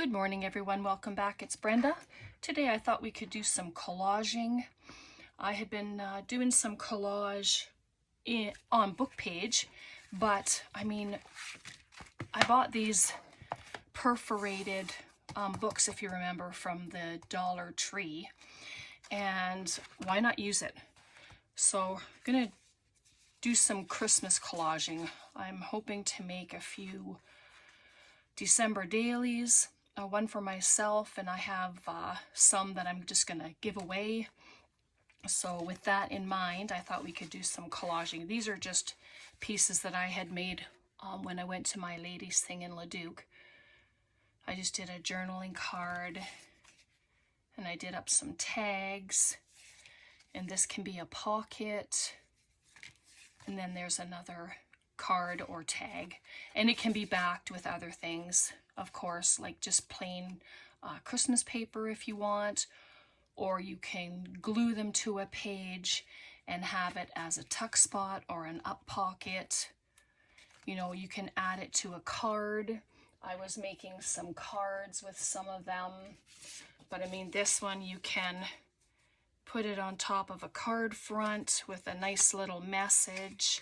Good morning everyone, welcome back. It's Brenda. Today I thought we could do some collaging. I had been doing some collage on book page, but I mean, I bought these perforated books, if you remember, from the Dollar Tree, and why not use it? So I'm gonna do some Christmas collaging. I'm hoping to make a few December dailies, one for myself, and I have some that I'm just gonna give away. So with that in mind, I thought we could do some collaging. These are just pieces that I had made when I went to my ladies thing in Leduc. I just did a journaling card, and I did up some tags, and this can be a pocket, and then there's another card or tag, and it can be backed with other things, of course, like just plain Christmas paper if you want, or you can glue them to a page and have it as a tuck spot or an up pocket. You know, you can add it to a card. I was making some cards with some of them, but I mean, this one you can put it on top of a card front with a nice little message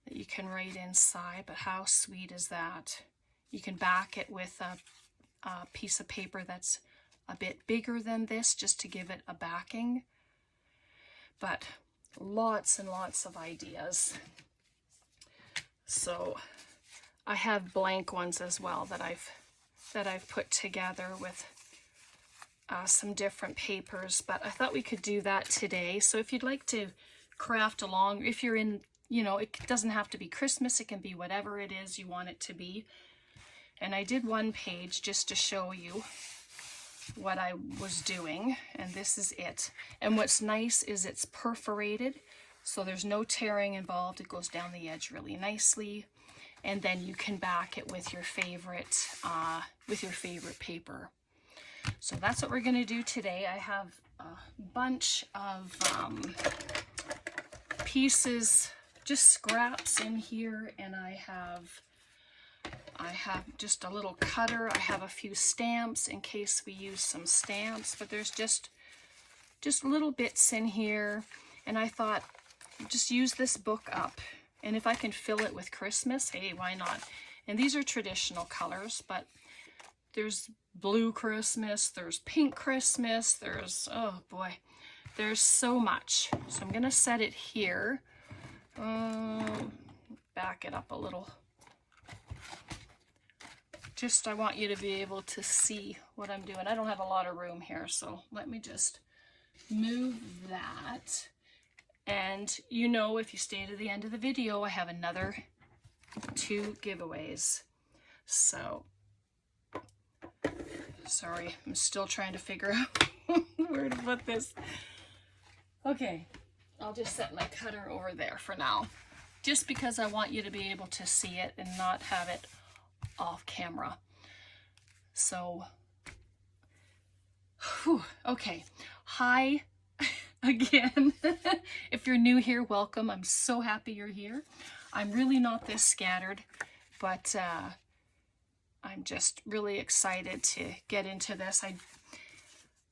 that you can write inside. But how sweet is that? You can back it with a piece of paper that's a bit bigger than this, just to give it a backing. But lots and lots of ideas. So I have blank ones as well that I've put together with some different papers, but I thought we could do that today. So if you'd like to craft along, if you're in, you know, it doesn't have to be Christmas, it can be whatever it is you want it to be. And I did one page just to show you what I was doing, and this is it. And what's nice is it's perforated, so there's no tearing involved. It goes down the edge really nicely, and then you can back it with your favorite paper. So that's what we're going to do today. I have a bunch of pieces, just scraps in here, and I have just a little cutter. I have a few stamps in case we use some stamps, but there's just little bits in here, and I thought just use this book up, and if I can fill it with Christmas, hey, why not? And these are traditional colors, but there's blue Christmas, there's pink Christmas, there's, oh boy, there's so much. So I'm gonna set it here, back it up a little. Just, I want you to be able to see what I'm doing. I don't have a lot of room here, so let me just move that. And you know, if you stay to the end of the video, I have another 2 giveaways. So, sorry, I'm still trying to figure out where to put this. Okay, I'll just set my cutter over there for now, just because I want you to be able to see it and not have it off camera. So, whew, okay, hi again. If you're new here, welcome. I'm so happy you're here. I'm really not this scattered, but I'm just really excited to get into this.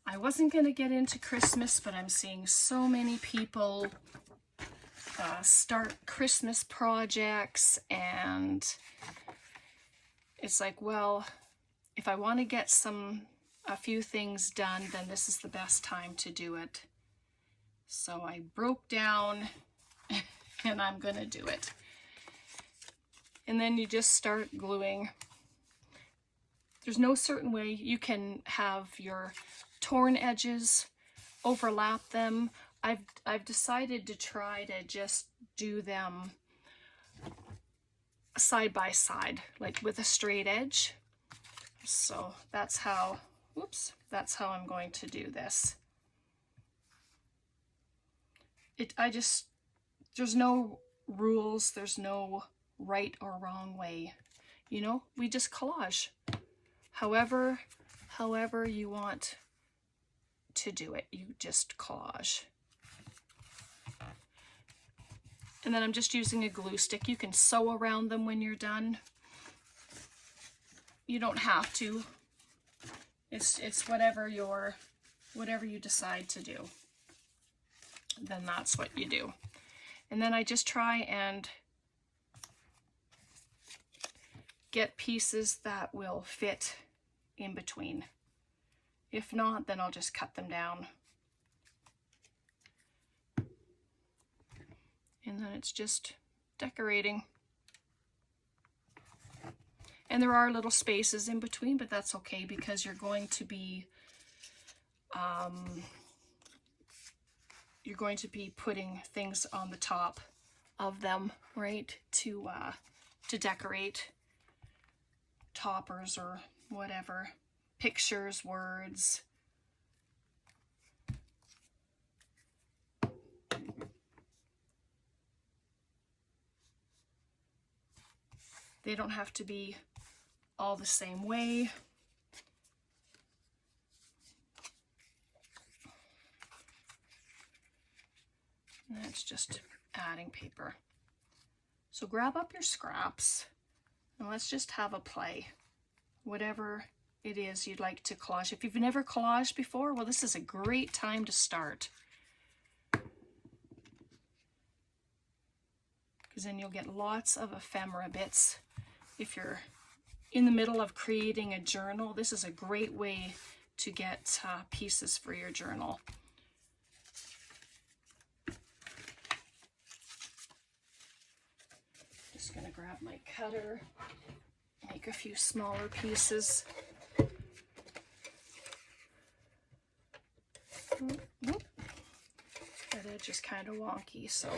I wasn't going to get into Christmas, but I'm seeing so many people start Christmas projects, and it's like, well, if I want to get a few things done, then this is the best time to do it. So I broke down and I'm going to do it. And then you just start gluing. There's no certain way. You can have your torn edges, overlap them. I've decided to try to just do them side by side, like with a straight edge. So that's how, whoops, that's how I'm going to do this. There's no rules, there's no right or wrong way. You know, we just collage. However you want to do it, you just collage. And then I'm just using a glue stick. You can sew around them when you're done. You don't have to, It's whatever you decide to do, then that's what you do. And then I just try and get pieces that will fit in between. If not, then I'll just cut them down. And then it's just decorating. And there are little spaces in between, but that's okay because you're going to be putting things on the top of them, right? To decorate, toppers or whatever, pictures, words. They don't have to be all the same way. And that's just adding paper. So grab up your scraps and let's just have a play. Whatever it is you'd like to collage. If you've never collaged before, well, this is a great time to start. Because then you'll get lots of ephemera bits. If you're in the middle of creating a journal, this is a great way to get pieces for your journal. Just gonna grab my cutter, make a few smaller pieces. That edge is kind of wonky, so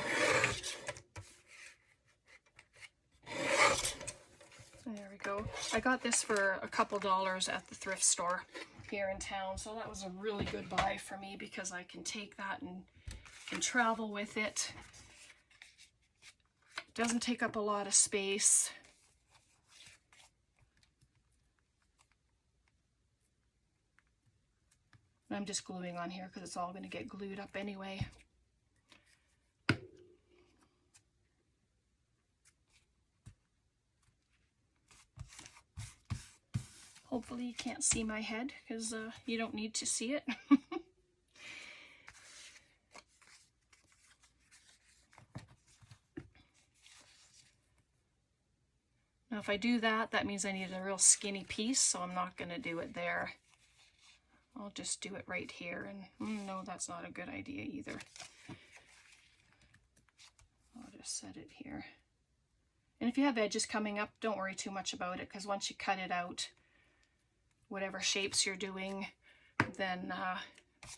there we go. I got this for a couple dollars at the thrift store here in town, so that was a really good buy for me because I can take that and travel with it. It doesn't take up a lot of space. I'm just gluing on here because it's all going to get glued up anyway. Hopefully you can't see my head because you don't need to see it. Now if I do that, that means I need a real skinny piece, so I'm not going to do it there. I'll just do it right here, and no, that's not a good idea either. I'll just set it here. And if you have edges coming up, don't worry too much about it, because once you cut it out, whatever shapes you're doing, then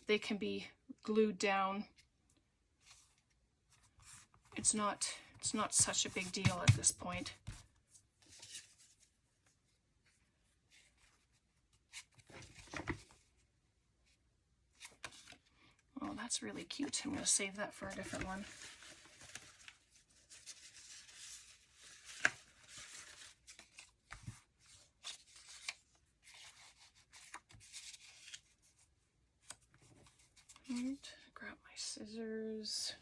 they can be glued down. It's not such a big deal at this point. Oh, that's really cute. I'm going to save that for a different one. Right, grab my scissors.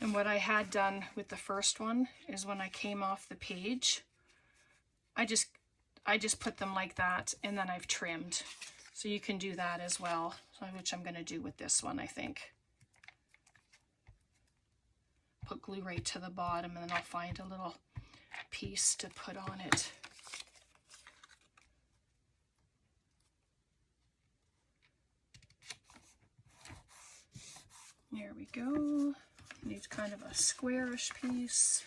And what I had done with the first one is when I came off the page, I just put them like that, and then I've trimmed. So you can do that as well, which I'm going to do with this one, I think. Put glue right to the bottom, and then I'll find a little piece to put on it. There we go. Needs kind of a squarish piece.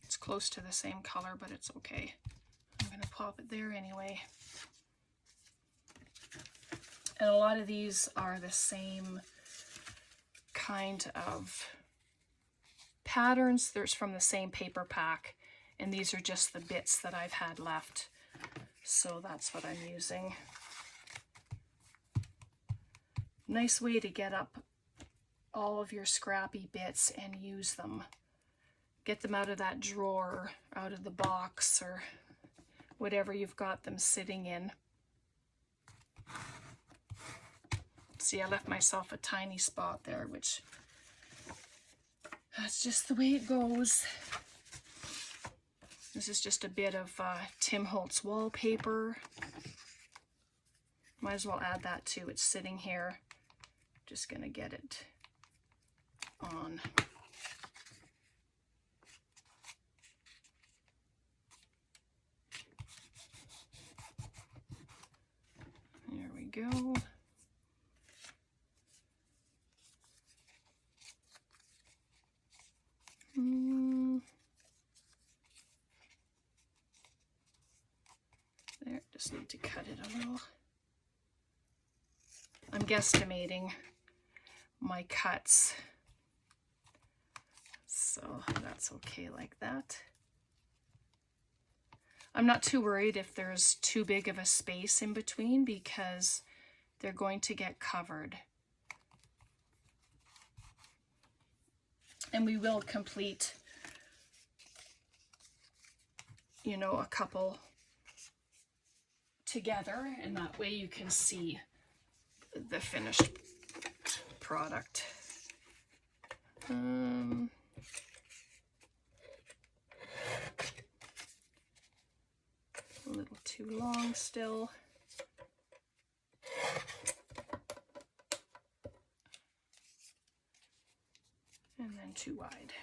It's close to the same color, but it's okay. I'm going to pop it there anyway. And a lot of these are the same kind of patterns. There's from the same paper pack, and these are just the bits that I've had left. So that's what I'm using. Nice way to get up all of your scrappy bits and use them. get them out of that drawer, out of the box, or whatever you've got them sitting in. See, I left myself a tiny spot there, which that's just the way it goes. This is just a bit of Tim Holtz wallpaper. Might as well add that too. It's sitting here. Just gonna get it on. There we go. There, just need to cut it a little. I'm guesstimating my cuts, so that's okay like that. I'm not too worried if there's too big of a space in between because they're going to get covered. And we will complete, you know, a couple together, and that way you can see the finished product. A little too long still. And then too wide.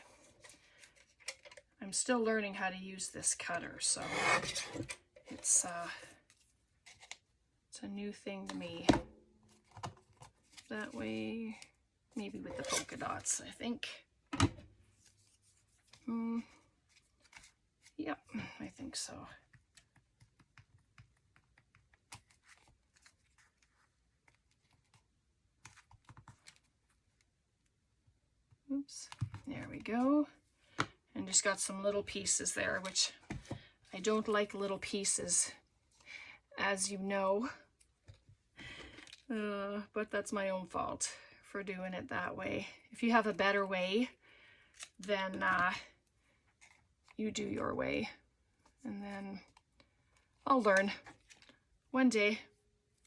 I'm still learning how to use this cutter, so it's a new thing to me. That way, maybe with the polka dots, I think. Yep, I think so. Oops, there we go. And just got some little pieces there, which I don't like little pieces, as you know. But that's my own fault for doing it that way. If you have a better way, then you do your way. And then I'll learn. One day,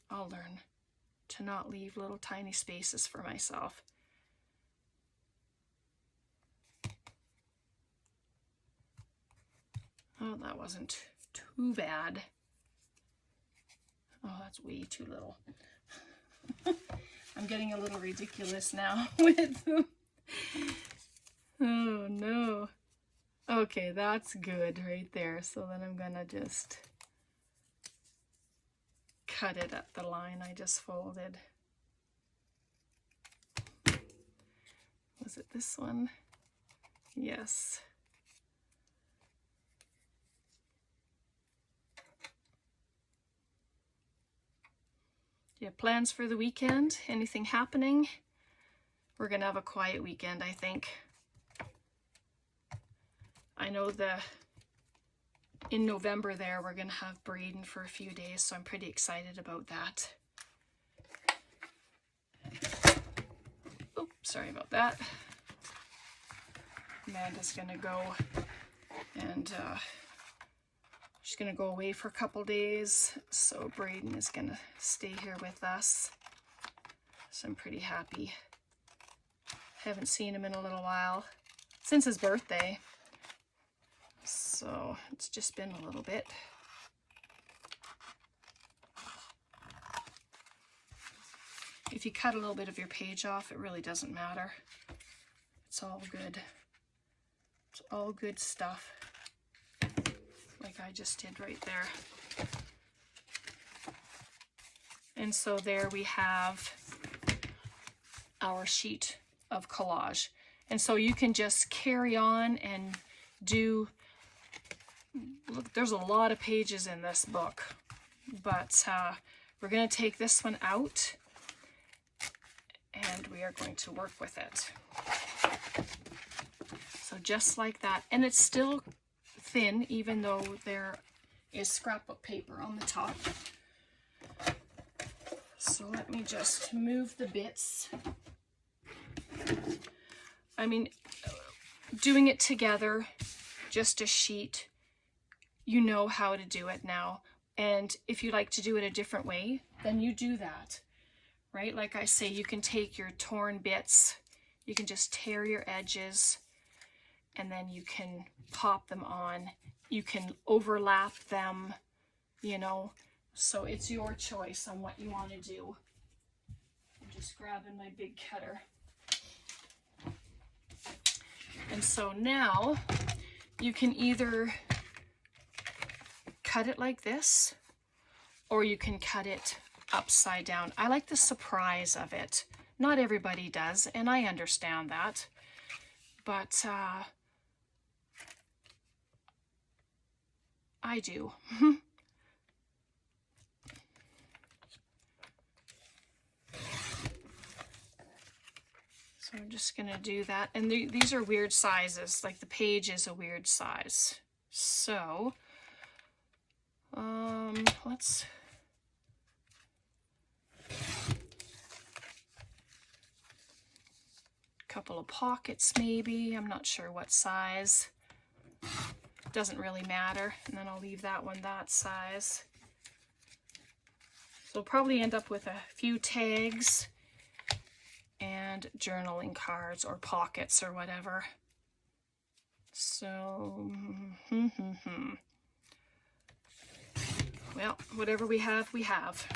I'll learn to not leave little tiny spaces for myself. Oh, that wasn't too bad. Oh, that's way too little. I'm getting a little ridiculous now with them. Oh no. Okay, that's good right there. So then I'm gonna just cut it at the line I just folded. Was it this one? Yes. Do you have plans for the weekend? Anything happening? We're gonna have a quiet weekend, I think. I know in November there, we're gonna have Braden for a few days, so I'm pretty excited about that. Oh, sorry about that. Amanda's gonna go and she's gonna go away for a couple days, so Braden is gonna stay here with us. So I'm pretty happy. Haven't seen him in a little while, since his birthday. So it's just been a little bit. If you cut a little bit of your page off, it really doesn't matter. It's all good. It's all good stuff. Like I just did right there. And so there we have our sheet of collage. And so you can just carry on and do, look, there's a lot of pages in this book, but we're going to take this one out and we are going to work with it. So just like that. And it's still thin, even though there is scrapbook paper on the top. So let me just move the bits. I mean, doing it together, just a sheet, you know how to do it now. And if you like to do it a different way, then you do that, right? Like I say, you can take your torn bits, you can just tear your edges, and then you can pop them on. You can overlap them, you know, so it's your choice on what you want to do. I'm just grabbing my big cutter. And so now you can either cut it like this, or you can cut it upside down. I like the surprise of it. Not everybody does, and I understand that. But I do. So I'm just going to do that. And these are weird sizes. Like the page is a weird size. So let's couple of pockets maybe. I'm not sure what size. Doesn't really matter. And then I'll leave that one that size. So we'll probably end up with a few tags and journaling cards or pockets or whatever. So, well, whatever we have,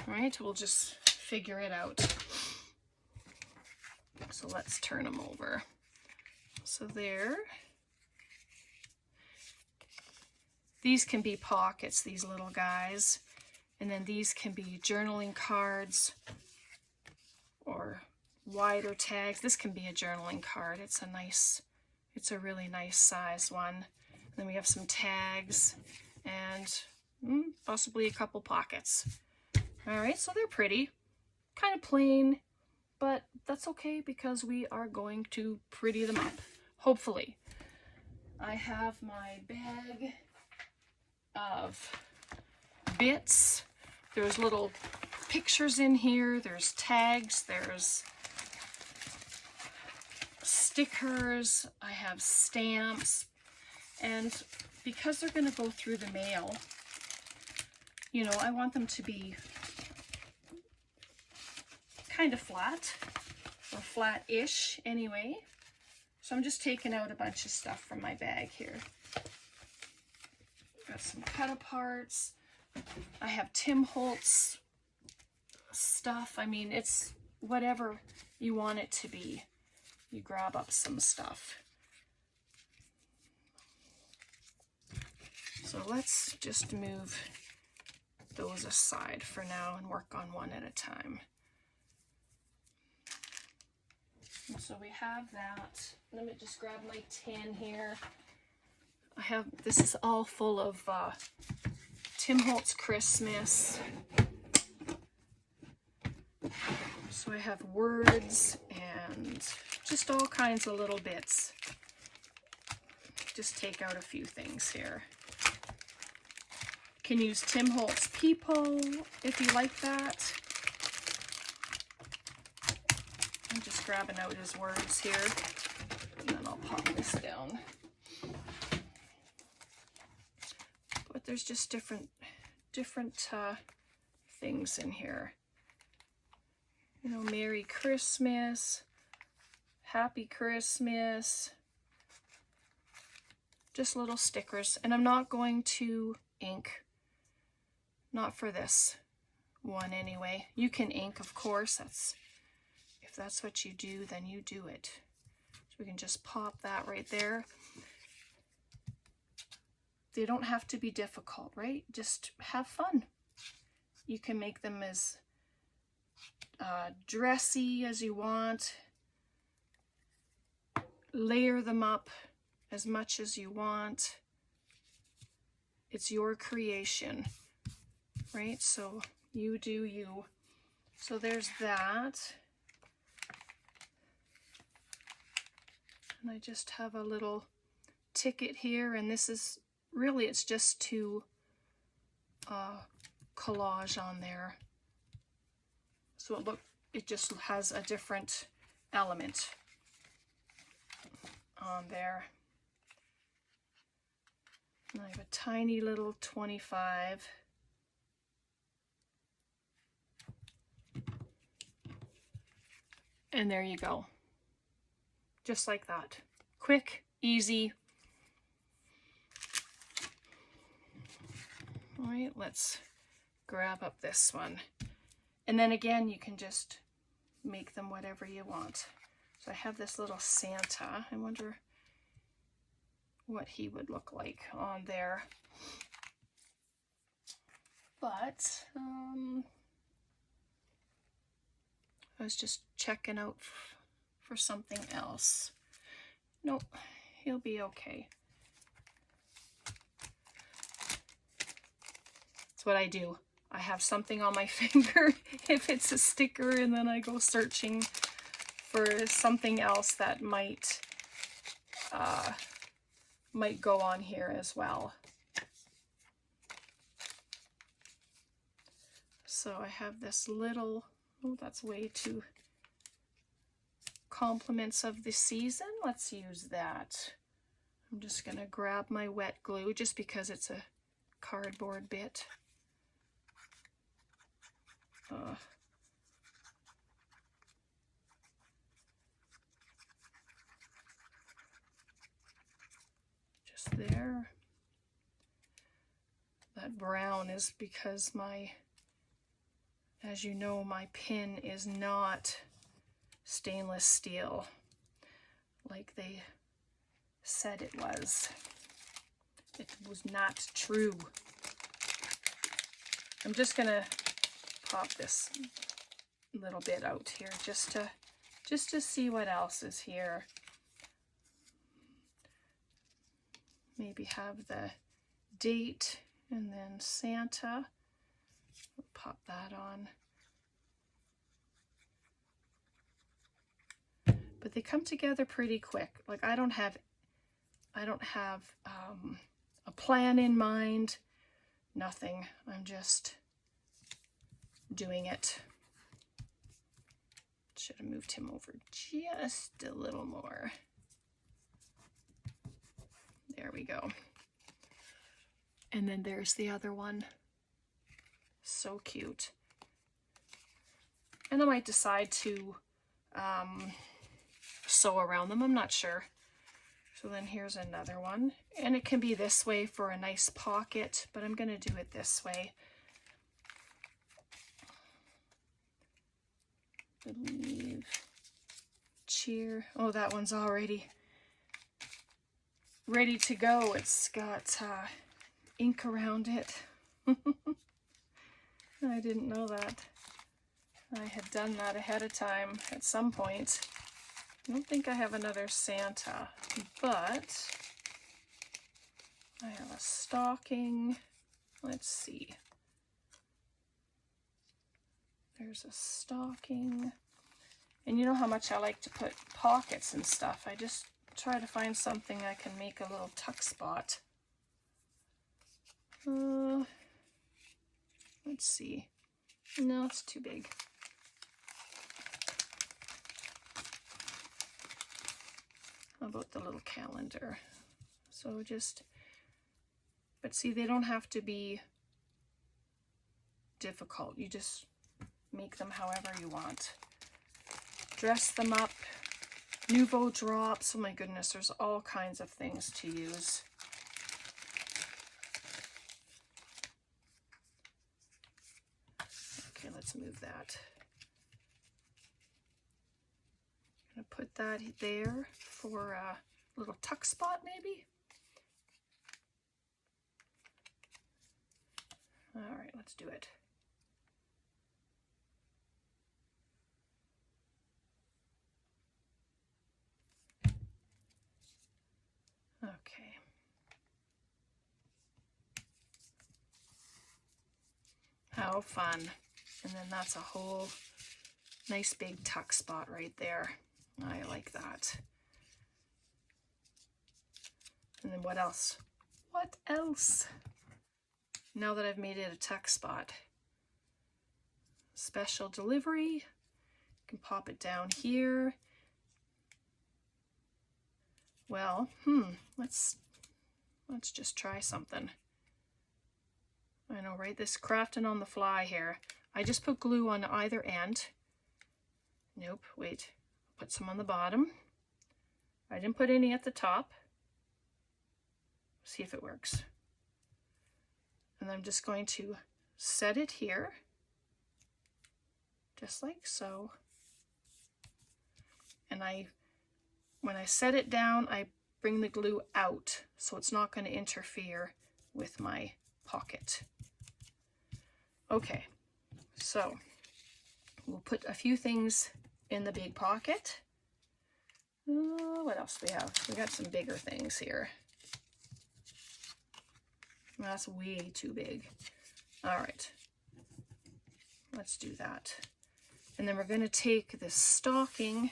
right? We'll just figure it out. So let's turn them over. So there. These can be pockets, these little guys. And then these can be journaling cards or wider tags. This can be a journaling card. It's a really nice size one. And then we have some tags and possibly a couple pockets. All right, so they're pretty, kind of plain, but that's okay because we are going to pretty them up, hopefully. I have my bag of bits. There's little pictures in here, there's tags, there's stickers, I have stamps, and because they're going to go through the mail, you know, I want them to be kind of flat, or flat-ish anyway. So I'm just taking out a bunch of stuff from my bag here. Got some cut-aparts. I have Tim Holtz stuff. I mean, it's whatever you want it to be. You grab up some stuff. So let's just move those aside for now and work on one at a time. And so we have that. Let me just grab my tin here. This is all full of Tim Holtz Christmas. So I have words and just all kinds of little bits. Just take out a few things here. Can use Tim Holtz People if you like that. I'm just grabbing out his words here, and then I'll pop this down. But there's just different things in here. You know, Merry Christmas, Happy Christmas, just little stickers. And I'm not going to ink, not for this one anyway. You can ink, of course. If that's what you do, then you do it. So we can just pop that right there. They don't have to be difficult, right? Just have fun. You can make them as dressy as you want. Layer them up as much as you want. It's your creation, right? So you do you. So there's that. And I just have a little ticket here, and this is really, it's just to collage on there. So it just has a different element on there. And I have a tiny little 25. And there you go. Just like that. Quick, easy. All right, let's grab up this one. And then again, you can just make them whatever you want. So I have this little Santa. I wonder what he would look like on there. But I was just checking out for something else. Nope, he'll be okay. That's what I do. I have something on my finger if it's a sticker, and then I go searching for something else that might go on here as well. So I have this little, oh, that's way too, compliments of the season. Let's use that. I'm just gonna grab my wet glue just because it's a cardboard bit. Just there. That brown is because as you know, my pin is not stainless steel like they said it was. It was not true. I'm just gonna pop this little bit out here just to see what else is here. Maybe have the date and then Santa. We'll pop that on. But they come together pretty quick. Like I don't have a plan in mind. Nothing. I'm just doing it. Should have moved him over just a little more. There we go. And then there's the other one. So cute. And I might decide to sew around them. I'm not sure. So then here's another one. And it can be this way for a nice pocket, but I'm going to do it this way. I believe. Cheer. Oh, that one's already ready to go. It's got ink around it. I didn't know that. I had done that ahead of time at some point. I don't think I have another Santa, but I have a stocking. Let's see. There's a stocking. And you know how much I like to put pockets and stuff. I just try to find something I can make a little tuck spot. Let's see. No, it's too big. How about the little calendar? So just, but see, they don't have to be difficult. You just make them however you want. Dress them up. Nouveau drops. Oh my goodness, there's all kinds of things to use. Okay, let's move that. I'm gonna put that there for a little tuck spot maybe. All right, let's do it. Okay. How fun. And then that's a whole nice big tuck spot right there. I like that. And then what else? What else? Now that I've made it a tuck spot. Special delivery. You can pop it down here. Well, let's Let's just try something. I know, right? This crafting on the fly here. I just put glue on either end. Nope, wait. Put some on the bottom. I didn't put any at the top. See if it works. And I'm just going to set it here, just like so. And when I set it down, I bring the glue out so it's not going to interfere with my pocket. Okay, so we'll put a few things in the big pocket. What else do we have? We got some bigger things here. That's way too big. All right, let's do that. And then we're going to take this stocking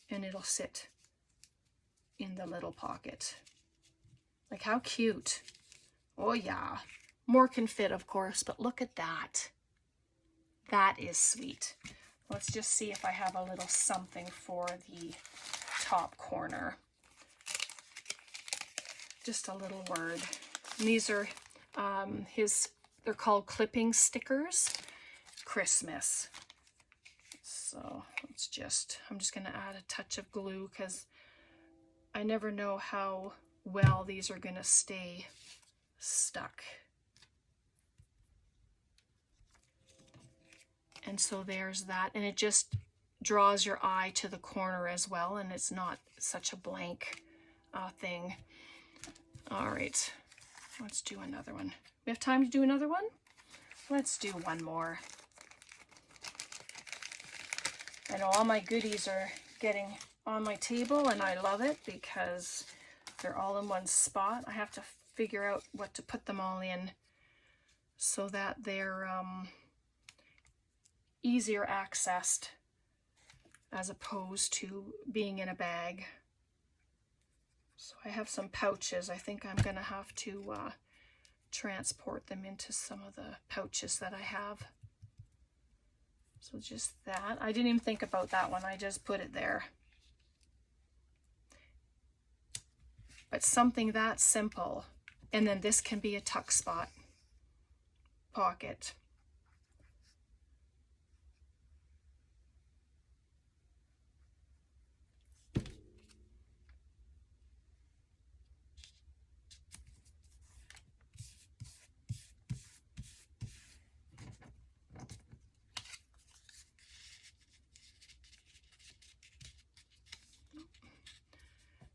and it'll sit in the little pocket. Like, how cute. Oh yeah, more can fit, of course, but look at that. That is sweet. Let's just see if I have a little something for the top corner. Just a little word. And these are they're called clipping stickers. Christmas. So I'm just gonna add a touch of glue because I never know how well these are gonna stay stuck. And so there's that, and it just draws your eye to the corner as well, and it's not such a blank thing. All right, let's do another one. We have time to do another one? Let's do one more. I know all my goodies are getting on my table, and I love it because they're all in one spot. I have to figure out what to put them all in so that they're easier accessed as opposed to being in a bag. So I have some pouches. I think I'm gonna have to transport them into some of the pouches that I have. So just that. I didn't even think about that one. I just put it there. But something that simple. And then this can be a tuck spot pocket.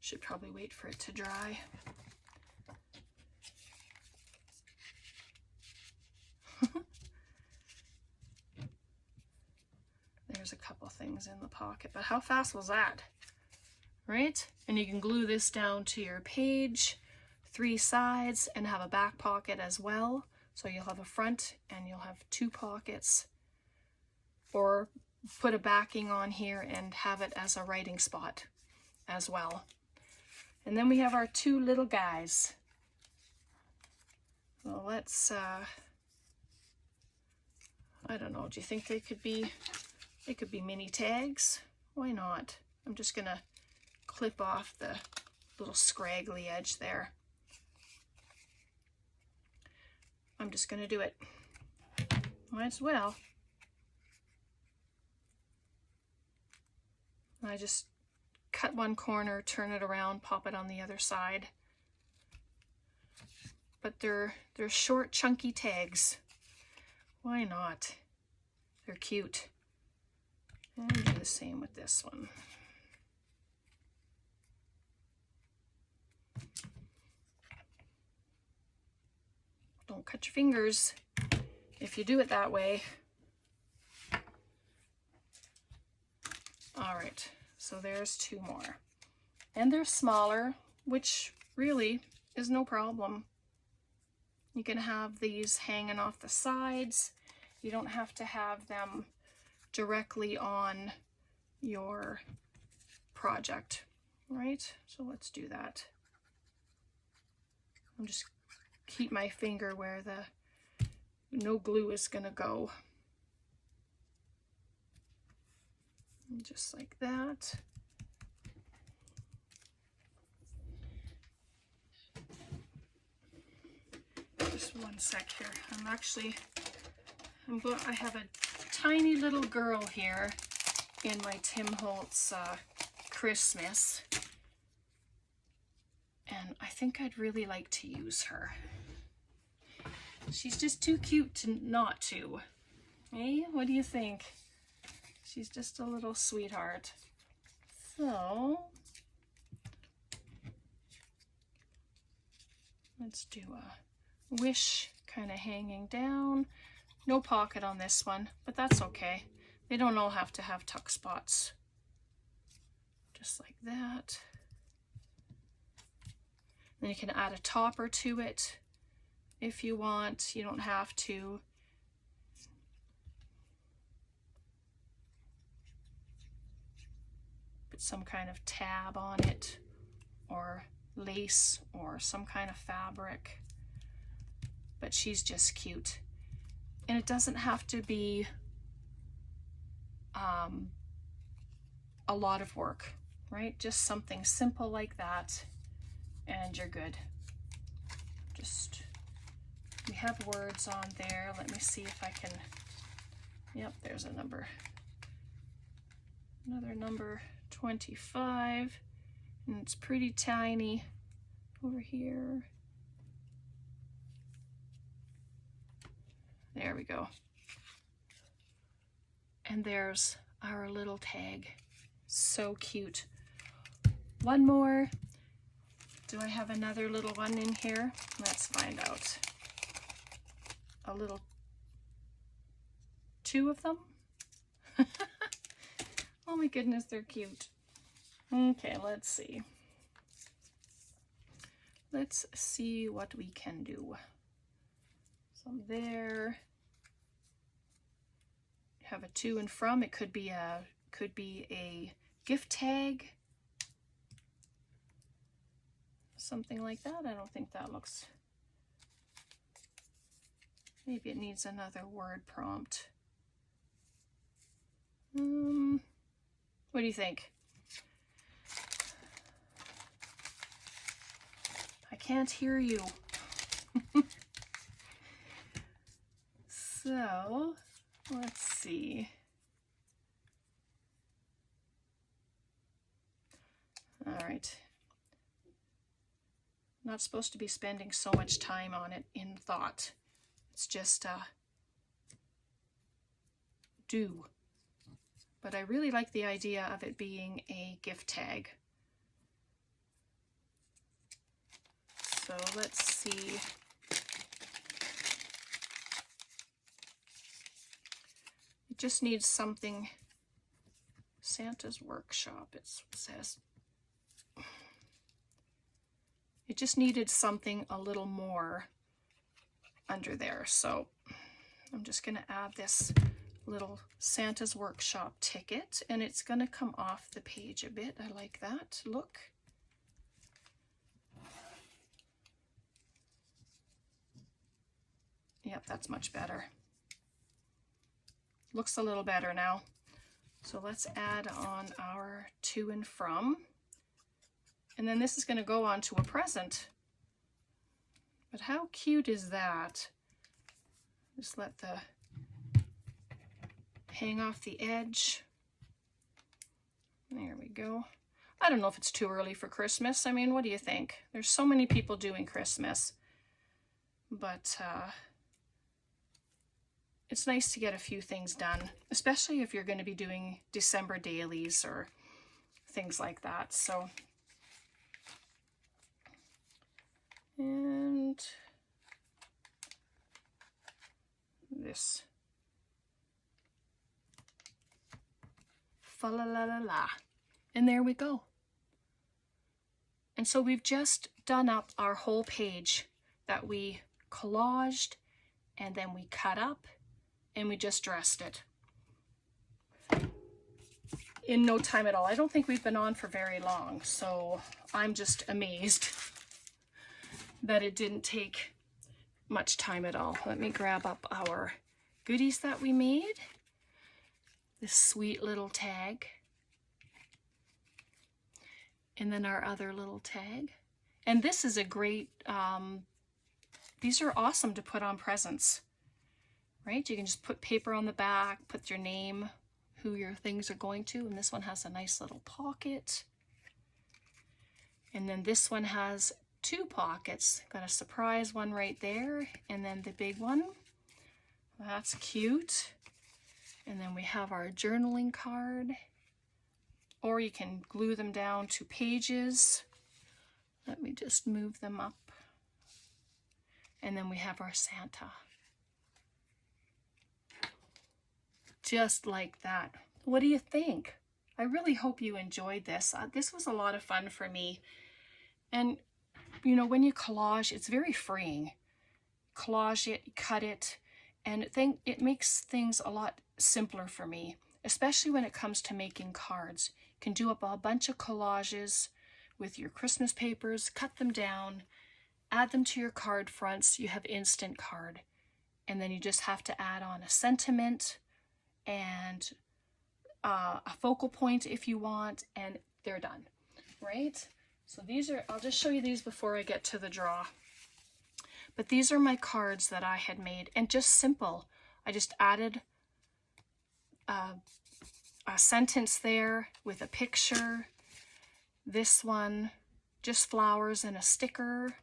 Should probably wait for it to dry. There's a couple things in the pocket, but how fast was that? Right? And you can glue this down to your page, 3 sides, and have a back pocket as well. So you'll have a front and you'll have 2 pockets. Or put a backing on here and have it as a writing spot as well. And then we have our 2 little guys. Well, let's, I don't know, do you think they could be mini tags? Why not? I'm just gonna clip off the little scraggly edge there. I'm just gonna do it. Might as well. I just cut one corner, turn it around, pop it on the other side. But they're short, chunky tags. Why not? They're cute. And do the same with this one. Don't cut your fingers if you do it that way. All right. So there's 2 more. And they're smaller, which really is no problem. You can have these hanging off the sides. You don't have to have them directly on your project, right? So let's do that. I'm just keep my finger where no glue is gonna go. Just like that. Just one sec here. I have a tiny little girl here in my Tim Holtz Christmas, and I think I'd really like to use her. She's just too cute to not to. Hey, what do you think? She's just a little sweetheart. So let's do a wish kind of hanging down. No pocket on this one, but that's okay. They don't all have to have tuck spots. Just like that. Then you can add a topper to it if you want. You don't have to. Put some kind of tab on it, or lace, or some kind of fabric. But she's just cute. And it doesn't have to be a lot of work, right? Just something simple like that, and you're good. We have words on there. Let me see if I can, yep, there's a number. Another number, 25, and it's pretty tiny over here. There we go. And there's our little tag. So cute. One more. Do I have another little one in here? Let's find out. A little, two of them? Oh my goodness, they're cute. Okay, let's see. Let's see what we can do. Some there. Have a to and from. It could be a gift tag. Something like that. I don't think that looks. Maybe it needs another word prompt. What do you think? I can't hear you. So, let's see. All right. Not supposed to be spending so much time on it in thought. It's just do. But I really like the idea of it being a gift tag. So let's see. It just needs something. Santa's workshop, it says. It just needed something a little more under there. So I'm just going to add this little Santa's workshop ticket, and it's going to come off the page a bit. I like that look. Yep, that's much better. Looks a little better now. So let's add on our to and from. And then this is going to go on to a present. But how cute is that? Just let the hang off the edge. There we go. I don't know if it's too early for Christmas. I mean, what do you think? There's so many people doing Christmas. But it's nice to get a few things done, especially if you're going to be doing December dailies or things like that. So, and this. Fa la la la la. And there we go. And so we've just done up our whole page that we collaged, and then we cut up, and we just dressed it in no time at all. I don't think we've been on for very long, so I'm just amazed that it didn't take much time at all. Let me grab up our goodies that we made. This sweet little tag. And then our other little tag. And this is a great these are awesome to put on presents, right? You can just put paper on the back, put your name, who your things are going to, and this one has a nice little pocket. And then this one has 2 pockets. Got a surprise one right there, and then the big one. That's cute. And then we have our journaling card, or you can glue them down to pages. Let me just move them up. And then we have our Santa. Just like that. What do you think? I really hope you enjoyed this. This was a lot of fun for me. And you know, when you collage, it's very freeing. Collage it, cut it, and it makes things a lot simpler for me, especially when it comes to making cards. You can do up a bunch of collages with your Christmas papers, cut them down, add them to your card fronts. You have instant card. And then you just have to add on a sentiment and a focal point if you want, and they're done, right? So these are, I'll just show you these before I get to the draw. But these are my cards that I had made, and just simple. I just added a sentence there with a picture. This one, just flowers and a sticker,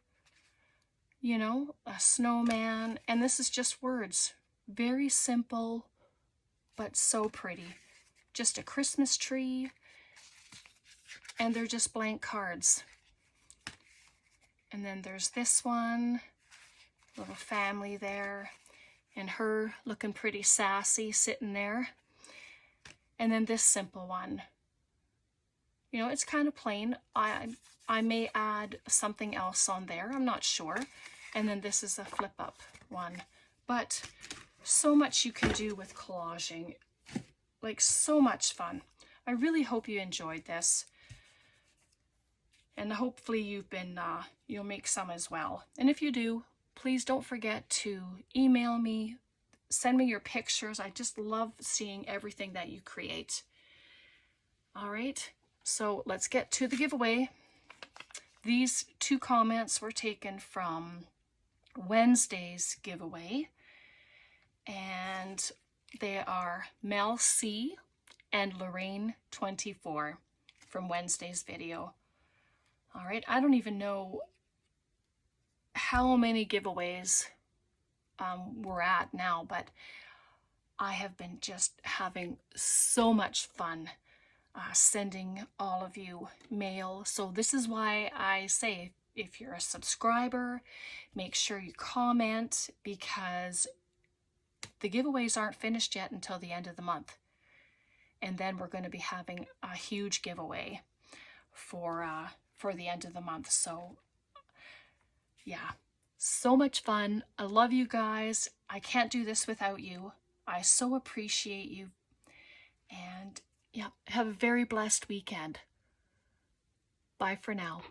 you know, a snowman, and this is just words. Very simple, but so pretty. Just a Christmas tree, and they're just blank cards. And then there's this one, little family there, and her looking pretty sassy sitting there. And then this simple one. You know, it's kind of plain. I may add something else on there, I'm not sure. And then this is a flip up one. But so much you can do with collaging. Like, so much fun. I really hope you enjoyed this. And hopefully you'll make some as well. And if you do, please don't forget to email me, send me your pictures. I just love seeing everything that you create. All right, so let's get to the giveaway. These 2 comments were taken from Wednesday's giveaway, and they are Mel C and Lorraine 24 from Wednesday's video. All right, I don't even know how many giveaways we're at now, but I have been just having so much fun sending all of you mail. So this is why I say, if you're a subscriber, make sure you comment, because the giveaways aren't finished yet until the end of the month. And then we're going to be having a huge giveaway for the end of the month. So yeah, so much fun. I love you guys. I can't do this without you. I so appreciate you. And yeah, have a very blessed weekend. Bye for now.